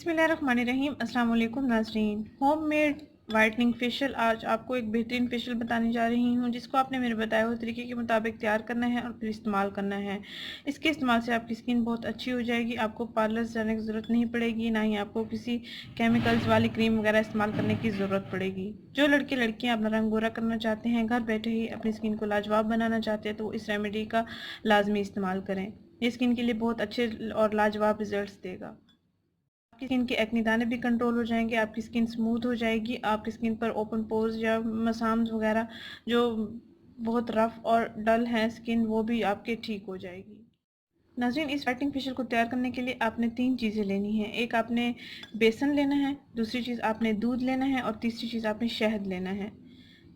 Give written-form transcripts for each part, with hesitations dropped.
बिस्मिल्लाहिर्रहमानिर्रहीम। अस्सलाम वालेकुम नाज़रीन। होममेड वाइटनिंग फेशियल आज आपको एक बेहतरीन फेशियल बताने जा रही हूँ, जिसको आपने मेरे बताए हुए तरीके के मुताबिक तैयार करना है और फिर इस्तेमाल करना है। इसके इस्तेमाल से आपकी स्किन बहुत अच्छी हो जाएगी। आपको पार्लर जाने की ज़रूरत नहीं पड़ेगी, ना ही आपको किसी केमिकल्स वाली क्रीम वगैरह इस्तेमाल करने की ज़रूरत पड़ेगी। जो लड़के लड़कियाँ अपना रंग गोरा करना चाहते हैं, घर बैठे ही अपनी स्किन को लाजवाब बनाना चाहते हैं, तो इस रेमेडी का लाजमी इस्तेमाल करें। ये स्किन के लिए बहुत अच्छे और लाजवाब रिजल्ट देगा। आपकी स्किन के एक्ने दाने भी कंट्रोल हो जाएंगे, आपकी स्किन स्मूथ हो जाएगी, आपकी स्किन पर ओपन पोर्स या मसाम्स वगैरह जो बहुत रफ और डल हैं स्किन, वो भी आपके ठीक हो जाएगी। नाज़रीन, इस वाइटनिंग फेशियल को तैयार करने के लिए आपने 3 चीज़ें लेनी हैं। एक आपने बेसन लेना है, दूसरी चीज़ आपने दूध लेना है और तीसरी चीज़ आपने शहद लेना है।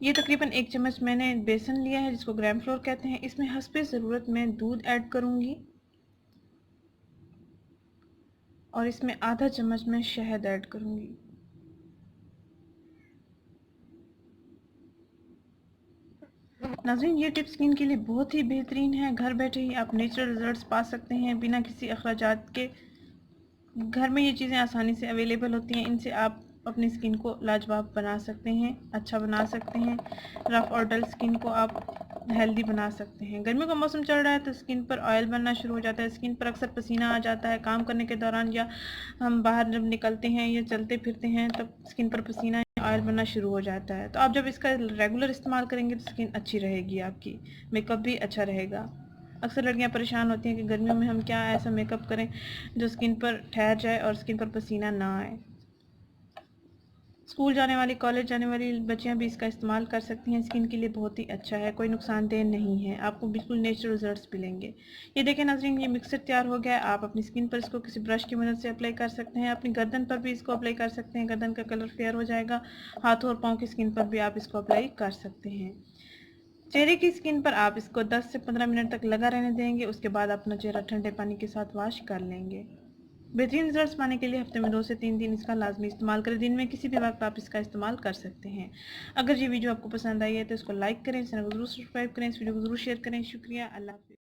ये तकरीबन 1 चम्मच मैंने बेसन लिया है, जिसको ग्राम फ्लोर कहते हैं। इसमें हस्बे ज़रूरत मैं दूध ऐड करूँगी और इसमें आधा चम्मच मैं शहद ऐड करूँगी। नाज़रीन, ये टिप स्किन के लिए बहुत ही बेहतरीन है। घर बैठे ही आप नेचुरल रिजल्ट्स पा सकते हैं बिना किसी अखराजात के। घर में ये चीज़ें आसानी से अवेलेबल होती हैं। इनसे आप अपनी स्किन को लाजवाब बना सकते हैं, अच्छा बना सकते हैं। रफ़ और डल स्किन को आप हेल्दी बना सकते हैं। गर्मियों का मौसम चल रहा है तो स्किन पर ऑयल बनना शुरू हो जाता है, स्किन पर अक्सर पसीना आ जाता है। काम करने के दौरान या हम बाहर जब निकलते हैं या चलते फिरते हैं तब स्किन पर पसीना ऑयल बनना शुरू हो जाता है। तो आप जब इसका रेगुलर इस्तेमाल करेंगे तो स्किन अच्छी रहेगी, आपकी मेकअप भी अच्छा रहेगा। अक्सर लड़कियां परेशान होती हैं कि गर्मियों में हम क्या ऐसा मेकअप करें जो स्किन पर ठहर जाए और स्किन पर पसीना ना आए। स्कूल जाने वाली, कॉलेज जाने वाली बच्चियां भी इसका इस्तेमाल कर सकती हैं। स्किन के लिए बहुत ही अच्छा है, कोई नुकसानदेह नहीं है, आपको बिल्कुल नेचुरल रिजल्ट्स मिलेंगे। ये देखें नाज़रीन, ये मिक्सर तैयार हो गया है। आप अपनी स्किन पर इसको किसी ब्रश की मदद से अप्लाई कर सकते हैं। अपनी गर्दन पर भी इसको अप्लाई कर सकते हैं, गर्दन का कलर फेयर हो जाएगा। हाथों और पाँव की स्किन पर भी आप इसको अप्लाई कर सकते हैं। चेहरे की स्किन पर आप इसको 10 से 15 मिनट तक लगा रहने देंगे। उसके बाद अपना चेहरा ठंडे पानी के साथ वॉश कर लेंगे। बेहतरीन रिजल्ट्स पाने के लिए हफ्ते में 2 से 3 दिन इसका लाजमी इस्तेमाल करें। दिन में किसी भी वक्त आप इसका इस्तेमाल कर सकते हैं। अगर ये वीडियो आपको पसंद आई है तो इसको लाइक करें, चैनल को जरूर सब्सक्राइब करें, इस वीडियो को जरूर शेयर करें। शुक्रिया, अल्लाह हाफिज़।